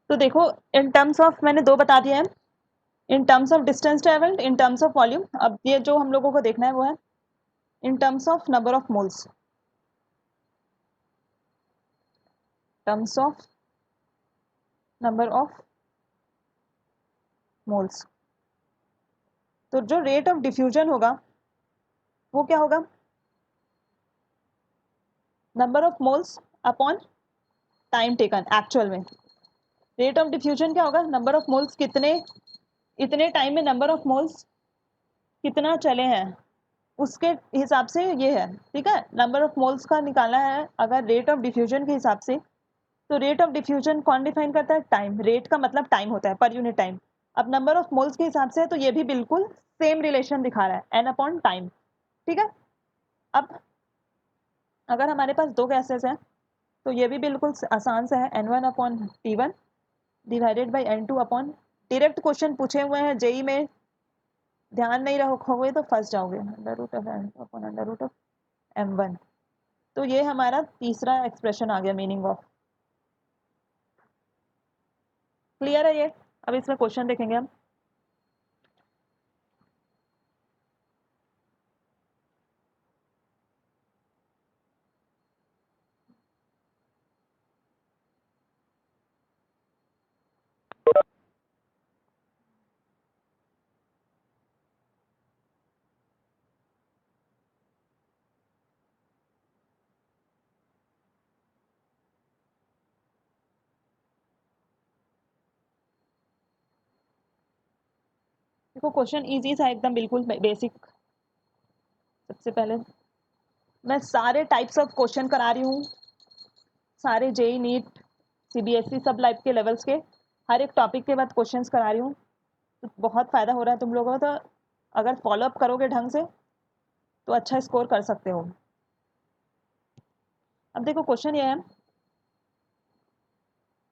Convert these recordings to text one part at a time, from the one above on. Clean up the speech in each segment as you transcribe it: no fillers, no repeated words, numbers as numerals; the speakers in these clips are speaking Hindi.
तो देखो, इन टर्म्स ऑफ मैंने दो बता दिए हैं, in terms of distance travelled, in terms of volume. अब ये जो हम लोगों को देखना है वो है in terms of number of moles, terms of number of moles. तो जो रेट ऑफ डिफ्यूजन होगा वो क्या होगा, number of moles upon time taken actual में। रेट ऑफ डिफ्यूजन क्या होगा, नंबर ऑफ मोल्स कितने, इतने टाइम में नंबर ऑफ मोल्स कितना चले हैं उसके हिसाब से ये है, ठीक है। नंबर ऑफ मोल्स का निकालना है अगर रेट ऑफ डिफ्यूजन के हिसाब से, तो रेट ऑफ डिफ्यूजन कौन डिफाइन करता है, टाइम। रेट का मतलब टाइम होता है, पर यूनिट टाइम। अब नंबर ऑफ मोल्स के हिसाब से तो ये भी बिल्कुल सेम रिलेशन दिखा रहा है, एन अपॉन टाइम, ठीक है। अब अगर हमारे पास दो गैसेस हैं तो ये भी बिल्कुल आसान सा है, n1 upon T1 divided by n2 upon, direct question पूछे हुए हैं जेई में, ध्यान नहीं रखोगे तो फंस जाओगे, under root of n upon under root of m1। तो ये हमारा तीसरा एक्सप्रेशन आ गया मीनिंग ऑफ। क्लियर है ये। अब इसमें क्वेश्चन देखेंगे हम। देखो क्वेश्चन इजी सा एकदम, बिल्कुल बेसिक। सबसे पहले मैं सारे टाइप्स ऑफ क्वेश्चन करा रही हूँ, सारे जेई नीट सीबीएसई सब लाइफ के लेवल्स के, हर एक टॉपिक के बाद क्वेश्चंस करा रही हूँ। तो बहुत फ़ायदा हो रहा है तुम लोगों को, तो अगर फॉलो अप करोगे ढंग से तो अच्छा स्कोर कर सकते हो। अब देखो क्वेश्चन ये है,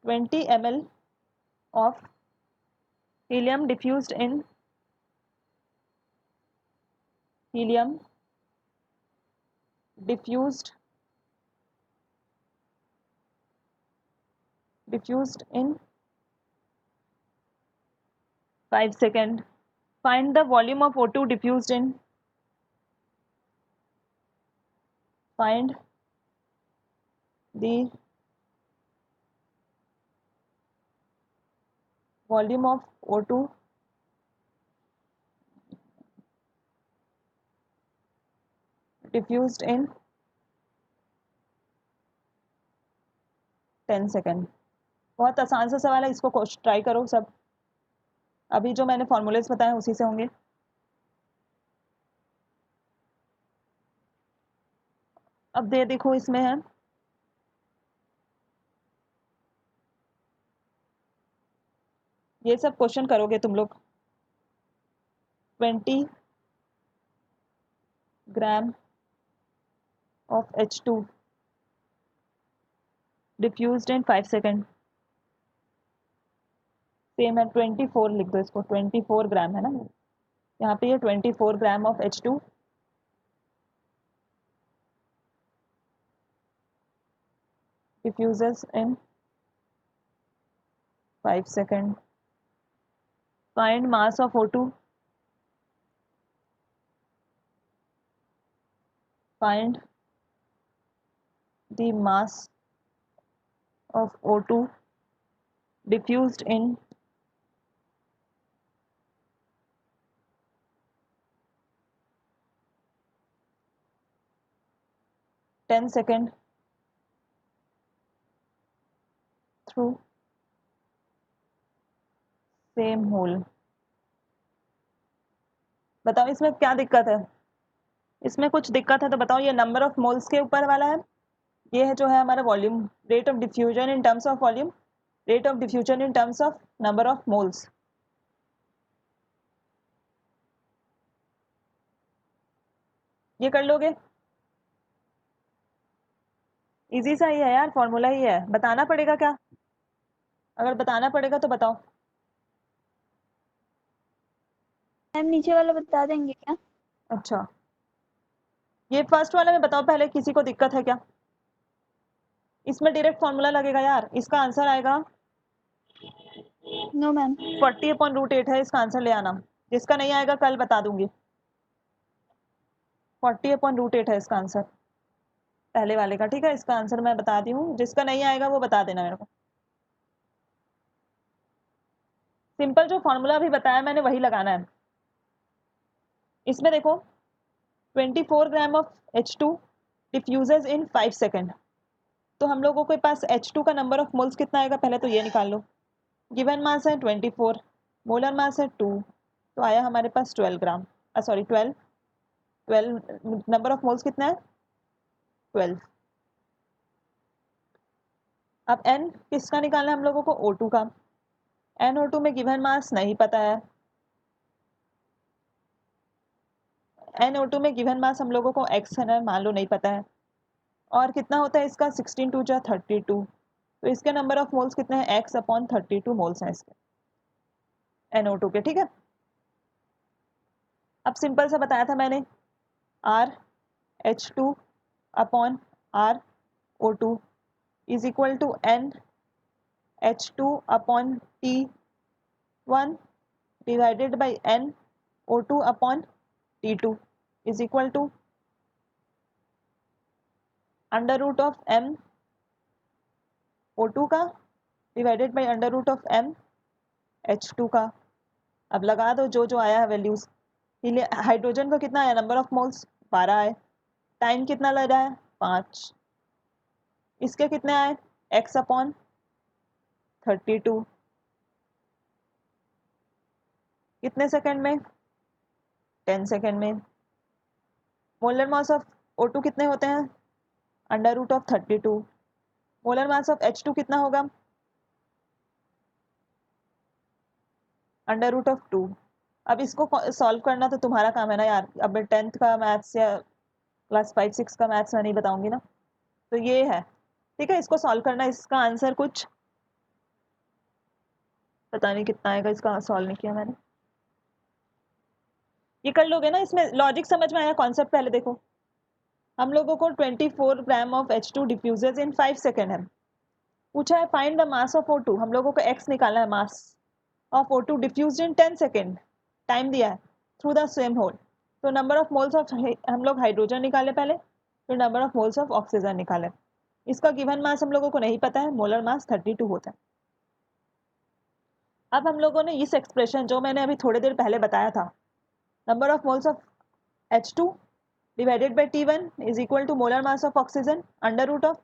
20 ml of helium diffused in, helium diffused in 5 seconds. Find the volume of O2 diffused in, find the volume of O2 diffused in 10 second. बहुत आसान सा सवाल है, इसको ट्राई करो सब। अभी जो मैंने फॉर्मूलेस बताए उसी से होंगे। अब देखो इसमें है, ये सब क्वेश्चन करोगे तुम लोग। 20 gram of H2 diffused in 5 second, same है 24, लिख दो इसको, 24 ग्राम है ना यहाँ पे, ये 24 gram of H2 diffuses in 5 seconds. Find mass of O2. Find the mass of O2 diffused in 10 seconds through same hole. बताओ इसमें क्या दिक्कत है, इसमें कुछ दिक्कत है तो बताओ। ये नंबर ऑफ मोल्स के ऊपर वाला है, ये है जो है हमारा volume, rate of diffusion in terms of volume, rate of diffusion in terms of number of moles. ये कर लोगे, इजी सा ही है यार, फॉर्मूला ही है। बताना पड़ेगा क्या, अगर बताना पड़ेगा तो बताओ। मैम नीचे वाला बता देंगे क्या? अच्छा, ये फर्स्ट वाले में बताओ पहले, किसी को दिक्कत है क्या? इसमें डायरेक्ट फॉर्मूला लगेगा यार, इसका आंसर आएगा नो मैम। 40/√8 है, इसका आंसर ले आना। जिसका नहीं आएगा कल बता दूंगी। 40/√8 है इसका आंसर, पहले वाले का। ठीक है, इसका आंसर मैं बता दी हूँ, जिसका नहीं आएगा वो बता देना मेरे को। सिंपल जो फॉर्मूला अभी बताया मैंने वही लगाना है। इसमें देखो 24 gram of H2 diffuses in 5 second. तो हम लोगों के पास H2 का नंबर ऑफ मोल्स कितना आएगा, पहले तो ये निकाल लो। गिवन मास है 24, मोलर मास है 2, तो आया हमारे पास 12 ग्राम, सॉरी 12। नंबर ऑफ मोल्स कितना है, 12। अब N किसका निकालना है हम लोगों को, O2 का। NO2 में गिवन मास नहीं पता है, NO2 में गिवन मास हम लोगों को X है ना, मान लो नहीं पता है। और कितना होता है इसका, 16 2 जा 32, तो इसके नंबर ऑफ मोल्स कितने हैं, X/32 मोल्स हैं इसके NO2 के। ठीक है, अब सिंपल सा बताया था मैंने, RH2/RO2 is equal to NH2/T1 divided by NO2/T2 is equal to √m O2 का डिवाइडेड बाई √m H2 का। अब लगा दो जो जो आया है वैल्यूज। हाइड्रोजन का कितना आया, नंबर ऑफ मोल्स 12 आए, टाइम कितना लग रहा है 5, इसके कितने आए X/32, कितने सेकंड में, 10 सेकंड में। मोलर मास ऑफ O2 कितने होते हैं, √32। मोलर मास ऑफ H2 कितना होगा, √2। अब इसको सॉल्व करना तो तुम्हारा काम है ना यार, अब 10th का मैथ्स या क्लास 5 6 का मैथ्स मैं नहीं बताऊंगी ना, तो ये है। ठीक है, इसको सॉल्व करना, इसका आंसर कुछ पता नहीं कितना आएगा, इसका सॉल्व नहीं किया मैंने। ये कर लोगे ना, इसमें लॉजिक समझ में आया, कॉन्सेप्ट पहले देखो। हम लोगों को 24 gram of H2 diffuses in 5 second है, पूछा है find the mass of O2, हम लोगों को X निकालना है, mass of O2 diffused in 10 second, time दिया है, थ्रू द सेम होल। तो नंबर ऑफ मोल्स ऑफ हम लोग हाइड्रोजन निकाले पहले, फिर number of moles of oxygen निकाले। इसका गिवन मास हम लोगों को नहीं पता है, मोलर मास 32 होता है। अब हम लोगों ने इस एक्सप्रेशन जो मैंने अभी थोड़ी देर पहले बताया था, number of moles of H2 divided by T1 is equal to molar mass of oxygen under root of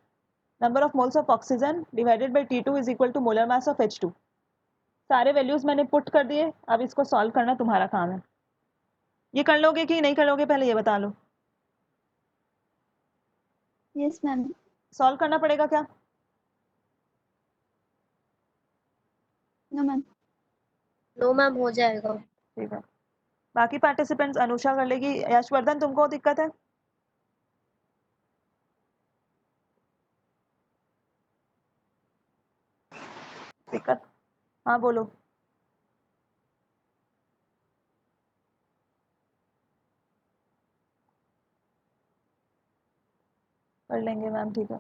number of moles of oxygen divided by T2 is equal to molar mass of H2। सारे वैल्यूज मैंने पुट कर दिए, अब इसको सॉल्व करना तुम्हारा काम है। ये कर लोगे कि नहीं कर लोगे, पहले ये बता लो। Yes ma'am. सॉल्व करना पड़ेगा क्या, नो मैम। नो मैम, हो जाएगा। ठीक है। बाकी पार्टिसिपेंट्स, अनुषा कर लेगी, यशवर्धन तुमको दिक्कत है, दिक्कत, हाँ बोलो। कर लेंगे मैम, ठीक है।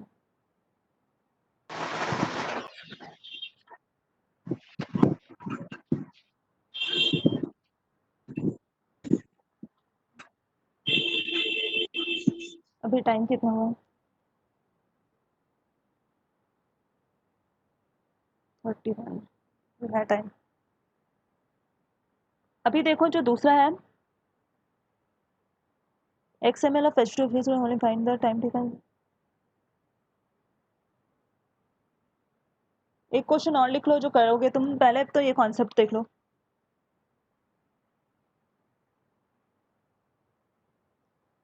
अभी टाइम कितना हुआ, 31 है टाइम। अभी देखो जो दूसरा है, XML of H2 please only find the time taken। एक क्वेश्चन और लिख लो जो करोगे तुम, पहले तो ये कॉन्सेप्ट देख लो।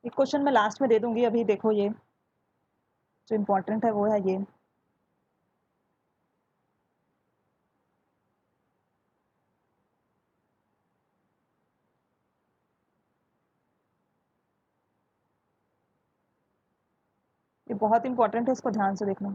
एक क्वेश्चन मैं लास्ट में दे दूंगी, अभी देखो ये जो इम्पोर्टेंट है वो है ये बहुत इंपॉर्टेंट है, इसको ध्यान से देखना।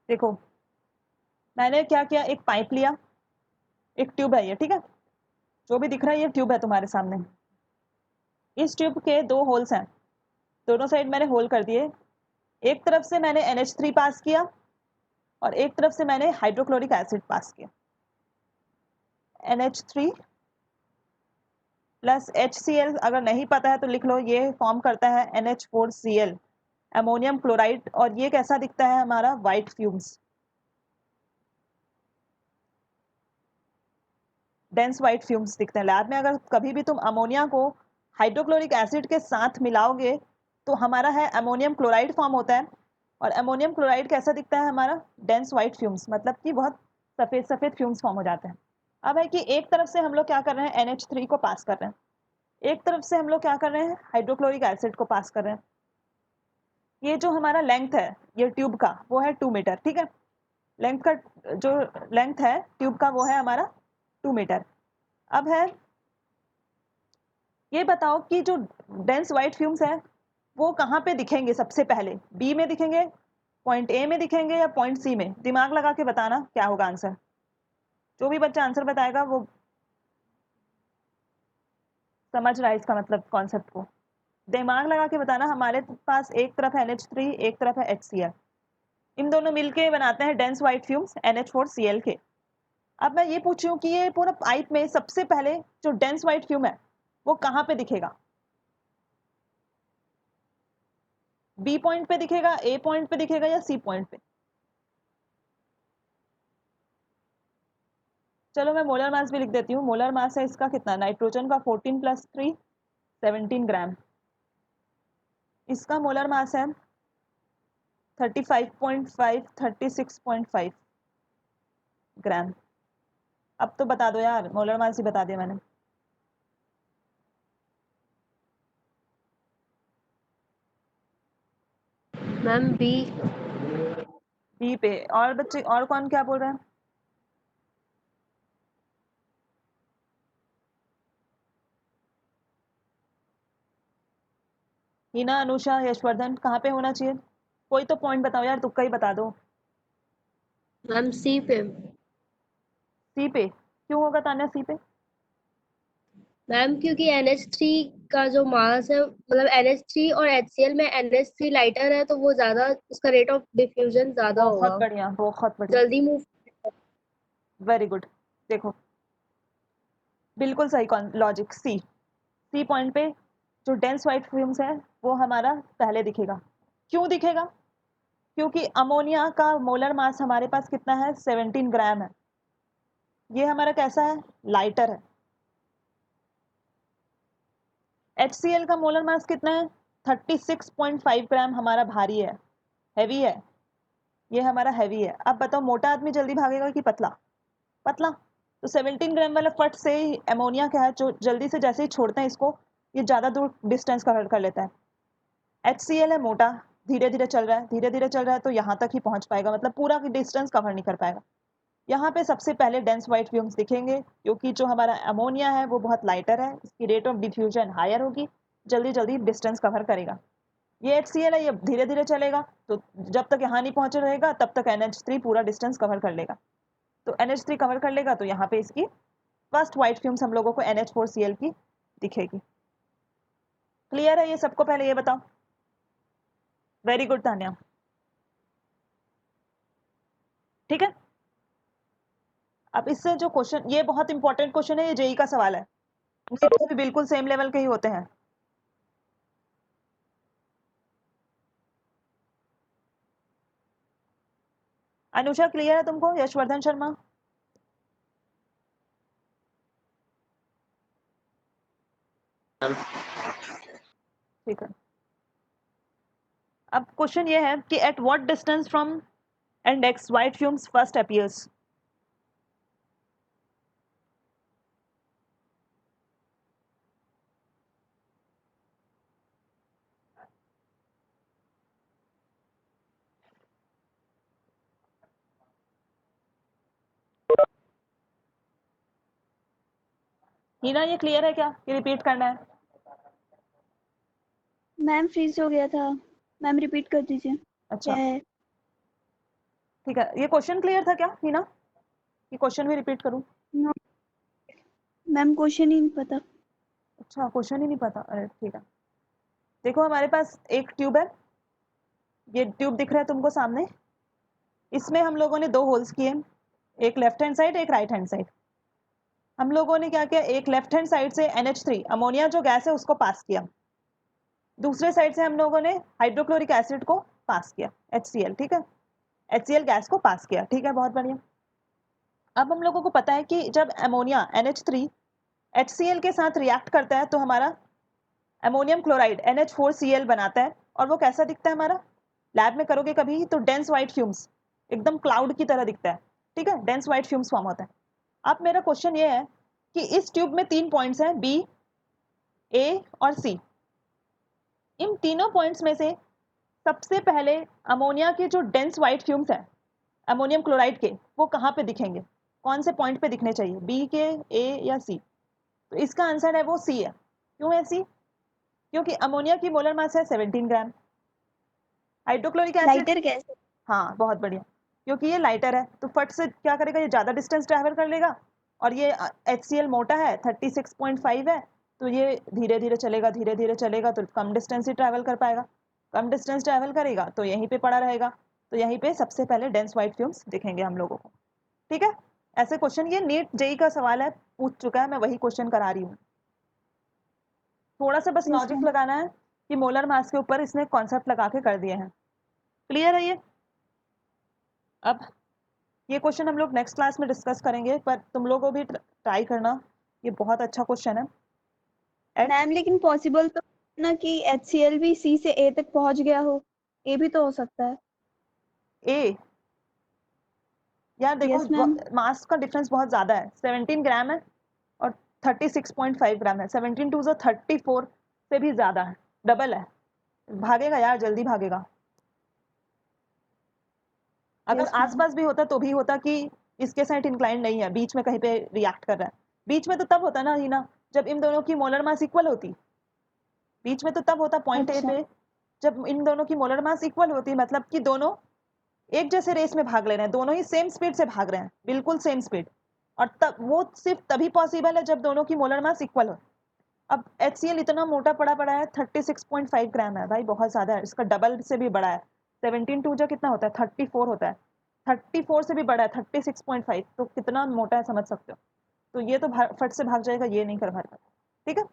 देखो मैंने क्या किया, एक पाइप लिया, एक ट्यूब है ये, ठीक है, जो भी दिख रहा है ये ट्यूब है तुम्हारे सामने। इस ट्यूब के 2 होल्स हैं, दोनों साइड मैंने होल कर दिए। एक तरफ से मैंने NH3 पास किया और एक तरफ से मैंने हाइड्रोक्लोरिक एसिड पास किया। NH3 प्लस HCl, अगर नहीं पता है तो लिख लो, ये फॉर्म करता है NH4Cl, अमोनियम क्लोराइड, और ये कैसा दिखता है हमारा, white fumes, dense white fumes दिखते हैं। लैब में अगर कभी भी तुम अमोनिया को हाइड्रोक्लोरिक एसिड के साथ मिलाओगे तो हमारा है अमोनियम क्लोराइड फॉर्म होता है, और अमोनियम क्लोराइड कैसा दिखता है हमारा, डेंस वाइट फ्यूम्स, मतलब कि बहुत सफ़ेद सफ़ेद फ्यूम्स फॉर्म हो जाते हैं। अब है कि एक तरफ से हम लोग क्या कर रहे हैं, NH3 को पास कर रहे हैं, एक तरफ से हम लोग क्या कर रहे हैं, हाइड्रोक्लोरिक एसिड को पास कर रहे हैं। ये जो हमारा लेंथ है ये ट्यूब का, वो है 2 मीटर, ठीक है, लेंथ का जो लेंथ है ट्यूब का वो है हमारा 2 मीटर। अब है ये बताओ कि जो डेंस वाइट फ्यूम्स है वो कहाँ पे दिखेंगे सबसे पहले, बी में दिखेंगे, पॉइंट ए में दिखेंगे, या पॉइंट सी में? दिमाग लगा के बताना क्या होगा आंसर। जो भी बच्चा आंसर बताएगा वो समझ रहा है इसका मतलब कॉन्सेप्ट को। दिमाग लगा के बताना। हमारे पास एक तरफ है NH3, एक तरफ है HCl, इन दोनों मिलके बनाते हैं डेंस वाइट फ्यूम्स NH4Cl के। अब मैं ये पूछ रही हूँ कि ये पूरा पाइप में सबसे पहले जो डेंस वाइट फ्यूम है वो कहाँ पे दिखेगा, बी पॉइंट पे दिखेगा, ए पॉइंट पे दिखेगा, या सी पॉइंट पे? चलो मैं मोलर मास भी लिख देती हूँ। मोलर मास है इसका कितना, नाइट्रोजन का 14 + 3 17 ग्राम, इसका मोलर मास है 35.5 36.5 ग्राम। अब तो बता दो यार, मोलर मास ही बता दिया मैंने। Ma'am B. बी पे। और बच्चे, और कौन क्या बोल रहे हैं? हिना, अनुषा, यशवर्धन, कहाँ पे होना चाहिए? कोई तो पॉइंट बताओ यार, तुक्का ही बता दो। मैम सी पे। सी पे क्यों होगा तान्या, सी पे? मैम क्योंकि NH3 का जो मास है, मतलब NH3 और HCl में NH3 लाइटर है तो वो ज्यादा, उसका रेट ऑफ डिफ्यूजन ज्यादा बहुत होगा, बढ़िया, बहुत बढ़िया, जल्दी मूव। Very good. देखो बिल्कुल सही लॉजिक, सी, सी पॉइंट पे जो डेंस वाइट फ्यूम्स है वो हमारा पहले दिखेगा। क्यों दिखेगा? क्योंकि अमोनिया का मोलर मास हमारे पास कितना है, 17 ग्राम है। ये हमारा कैसा है, लाइटर है। HCl का मोलर मास कितना है, 36.5 ग्राम, हमारा भारी है, हैवी है, ये हमारा हैवी है। अब बताओ मोटा आदमी जल्दी भागेगा कि पतला? पतला। तो 17 ग्राम वाला फट से ही अमोनिया क्या है, जो जल्दी से जैसे ही छोड़ते हैं इसको, ये ज़्यादा दूर डिस्टेंस कवर कर लेता है। HCl है मोटा, धीरे धीरे चल रहा है, धीरे धीरे चल रहा है, तो यहाँ तक ही पहुँच पाएगा, मतलब पूरा डिस्टेंस कवर नहीं कर पाएगा। यहाँ पे सबसे पहले डेंस वाइट फ्यूम्स दिखेंगे, क्योंकि जो हमारा अमोनिया है वो बहुत लाइटर है, इसकी रेट ऑफ डिफ्यूजन हायर होगी, जल्दी जल्दी डिस्टेंस कवर करेगा। ये HCl है, ये धीरे धीरे चलेगा, तो जब तक यहाँ नहीं पहुँचे रहेगा तब तक NH3 पूरा डिस्टेंस कवर कर लेगा। तो NH3 कवर कर लेगा तो यहाँ पे इसकी फर्स्ट वाइट फ्यूम्स हम लोगों को NH4Cl की दिखेगी। क्लियर है ये सबको? पहले ये बताओ। वेरी गुड तान्या, ठीक है। अब इससे जो क्वेश्चन, ये बहुत इंपॉर्टेंट क्वेश्चन है, ये जेई का सवाल है, नीट के भी बिल्कुल सेम लेवल के ही होते हैं। अनुषा क्लियर है तुमको? यशवर्धन शर्मा? ठीक है। अब क्वेश्चन ये है कि at what distance from index white fumes first appears. Heena ये क्लियर है क्या कि रिपीट करना है? मैम फ्रीज हो गया था, मैम रिपीट कर दीजिए। अच्छा, क्या है? ठीक है, ये क्वेश्चन क्लियर था क्या हीना? ये क्वेश्चन भी रिपीट करूं? नो मैम, क्वेश्चन ही नहीं पता। अच्छा, क्वेश्चन ही नहीं पता, अरे ठीक है। देखो हमारे पास एक ट्यूब है, ये ट्यूब दिख रहा है तुमको सामने, इसमें हम लोगों ने 2 होल्स किए, एक लेफ्ट हैंड साइड एक राइट हैंड साइड। हम लोगों ने क्या किया, एक लेफ्ट हैंड साइड से NH3 अमोनिया जो गैस है उसको पास किया, दूसरे साइड से हम लोगों ने हाइड्रोक्लोरिक एसिड को पास किया, HCl, ठीक है, HCl गैस को पास किया, ठीक है, बहुत बढ़िया। अब हम लोगों को पता है कि जब अमोनिया NH3 HCl के साथ रिएक्ट करता है तो हमारा अमोनियम क्लोराइड NH4Cl बनाता है, और वो कैसा दिखता है हमारा, लैब में करोगे कभी तो डेंस व्हाइट फ्यूम्स, एकदम क्लाउड की तरह दिखता है, ठीक है, डेंस व्हाइट फ्यूम्स फॉर्म होता है। अब मेरा क्वेश्चन ये है कि इस ट्यूब में 3 पॉइंट्स हैं, B, A और C। इन तीनों पॉइंट्स में से सबसे पहले अमोनिया के जो डेंस व्हाइट फ्यूम्स हैं अमोनियम क्लोराइड के, वो कहाँ पे दिखेंगे, कौन से पॉइंट पे दिखने चाहिए, B के, A या C? तो इसका आंसर है वो C है। क्यों है C? क्योंकि अमोनिया की मोलर मास है 17 ग्राम, हाइड्रोक्लोरिक एसिड, लाइटर कैसे? हाँ बहुत बढ़िया, क्योंकि ये लाइटर है तो फट से क्या करेगा, ये ज़्यादा डिस्टेंस ट्रैवल कर लेगा, और ये HCl मोटा है 36.5 है, तो ये धीरे धीरे चलेगा, धीरे धीरे चलेगा, तो कम डिस्टेंस ही ट्रैवल कर पाएगा, कम डिस्टेंस ट्रैवल करेगा तो यहीं पे पड़ा रहेगा, तो यहीं पे सबसे पहले डेंस व्हाइट फ्यूम्स दिखेंगे हम लोगों को, ठीक है। ऐसे क्वेश्चन, ये नीट जेई का सवाल है, पूछ चुका है, मैं वही क्वेश्चन करा रही हूँ। थोड़ा सा बस Yes, लॉजिक ma'am. लगाना है कि मोलर मास के ऊपर इसने कॉन्सेप्ट लगा के कर दिए हैं, क्लियर है ये? अब ये क्वेश्चन हम लोग नेक्स्ट क्लास में डिस्कस करेंगे, पर तुम लोगों को भी ट्राई करना, ये बहुत अच्छा क्वेश्चन है। मैम लेकिन पॉसिबल तो ना कि HCl भी C से A तक पहुंच गया हो, ये भी तो हो सकता है। ए, यार देखो यस मैम। मास का डिफरेंस बहुत ज़्यादा है, 17 ग्राम है और 36.5 ग्राम है, 17 टू 34 से भी ज़्यादा है, डबल है, भागेगा यार, जल्दी भागेगा। अगर यस मैम। आसपास भी होता तो भी होता कि इसके साइड इंक्लाइन नहीं है, बीच में कहीं पे रिएक्ट कर रहा है, बीच में तो तब होता ना हीना जब इन दोनों की मोलर मास इक्वल होती, बीच में तो तब होता पॉइंट ए अच्छा। पे, जब इन दोनों की मोलर मास इक्वल होती, मतलब कि दोनों एक जैसे रेस में भाग ले रहे हैं, दोनों ही सेम स्पीड से भाग रहे हैं, बिल्कुल सेम स्पीड, और तब वो सिर्फ तभी पॉसिबल है जब दोनों की मोलर मास इक्वल हो। अब HCl इतना मोटा पड़ा है, 36.5 ग्राम है भाई, बहुत ज़्यादा है, इसका डबल से भी बड़ा है, 17 टू जो कितना होता है 34 होता है, 34 से भी बड़ा है 36.5, तो कितना मोटा है समझ सकते हो। तो ये तो फट से भाग जाएगा, ये नहीं कर पाएगा, ठीक है।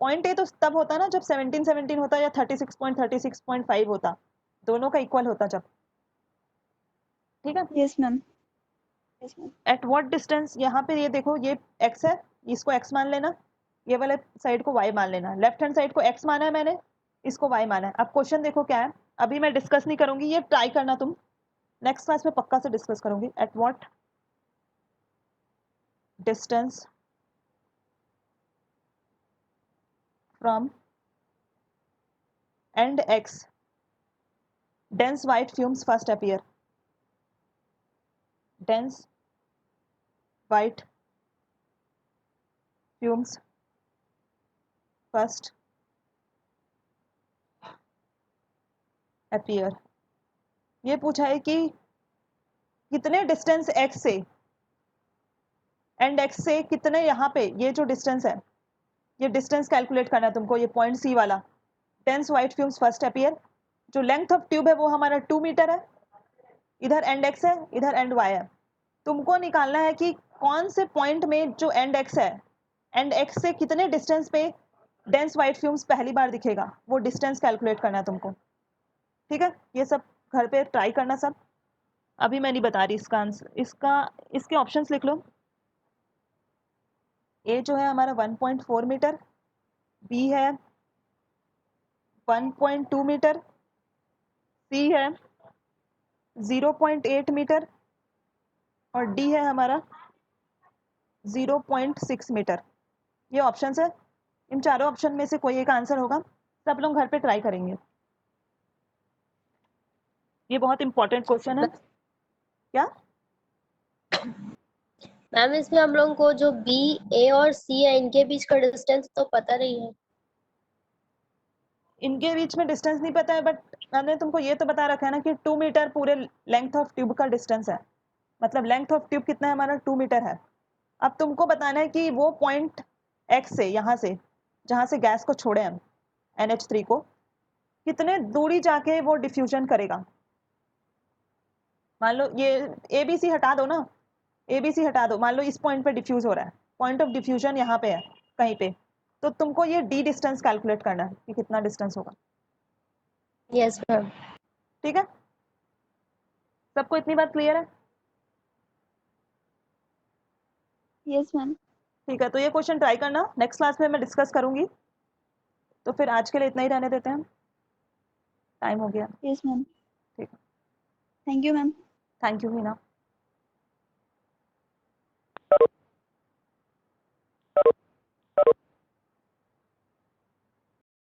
पॉइंट ए तो तब होता ना जब 17 होता या 36.5 होता, दोनों का इक्वल होता जब, ठीक है। Yes ma'am. Yes ma'am. Eight what distance, यहाँ पे ये देखो, ये x है, इसको x मान लेना, ये वाले साइड को y मान लेना, लेफ्ट हैंड साइड को x माना है मैंने, इसको y माना है। अब क्वेश्चन देखो क्या है, अभी मैं डिस्कस नहीं करूंगी, ये ट्राई करना तुम, नेक्स्ट क्लास में पक्का से डिस्कस करूंगी। Eight what distance from and x dense white fumes first appear, dense white fumes first appear। ये पूछा है कि कितने डिस्टेंस x से एंड x से कितने, यहाँ पे ये जो डिस्टेंस है, ये डिस्टेंस कैलकुलेट करना है तुमको, ये पॉइंट C वाला, dense white fumes first appear, जो लेंथ ऑफ ट्यूब है वो हमारा 2 मीटर है, इधर एंड x है, इधर एंड y है, तुमको निकालना है कि कौन से पॉइंट में जो एंड x है, एंड x से कितने डिस्टेंस पे डेंस व्हाइट फ्यूम्स पहली बार दिखेगा, वो डिस्टेंस कैलकुलेट करना है तुमको, ठीक है। ये सब घर पे ट्राई करना सब, अभी मैं नहीं बता रही इसका आंसर, इसके ऑप्शंस लिख लो। ए जो है हमारा 1.4 मीटर, बी है 1.2 मीटर, सी है 0.8 मीटर, और डी है हमारा 0.6 मीटर। ये ऑप्शंस है, इन चारों ऑप्शन में से कोई एक आंसर होगा, सब लोग घर पे ट्राई करेंगे। ये बहुत इंपॉर्टेंट क्वेश्चन है। क्या मैम इसमें हम लोगों को जो B, A और C है इनके बीच का डिस्टेंस तो पता नहीं है। इनके बीच में डिस्टेंस नहीं पता है, बट मैंने तुमको ये तो बता रखा है ना कि 2 मीटर पूरे लेंथ ऑफ ट्यूब का डिस्टेंस है, मतलब लेंथ ऑफ ट्यूब कितना है हमारा, 2 मीटर है। अब तुमको बताना है कि वो पॉइंट एक्स से, यहाँ से जहाँ से गैस को छोड़े हम NH3 को, कितने दूरी जाके वो डिफ्यूजन करेगा। मान लो ये ABC हटा दो ना, ABC हटा दो, मान लो इस पॉइंट पे डिफ्यूज हो रहा है, पॉइंट ऑफ डिफ्यूजन यहाँ पे है कहीं पे, तो तुमको ये D डिस्टेंस कैलकुलेट करना है कि कितना डिस्टेंस होगा। Yes ma'am. ठीक है, सबको इतनी बात क्लियर है? Yes ma'am. ठीक है, तो ये क्वेश्चन ट्राई करना, नेक्स्ट क्लास में मैं डिस्कस करूंगी। तो फिर आज के लिए इतना ही रहने देते हैं, टाइम हो गया। Yes ma'am. ठीक है, thank you ma'am. Thank you Meena.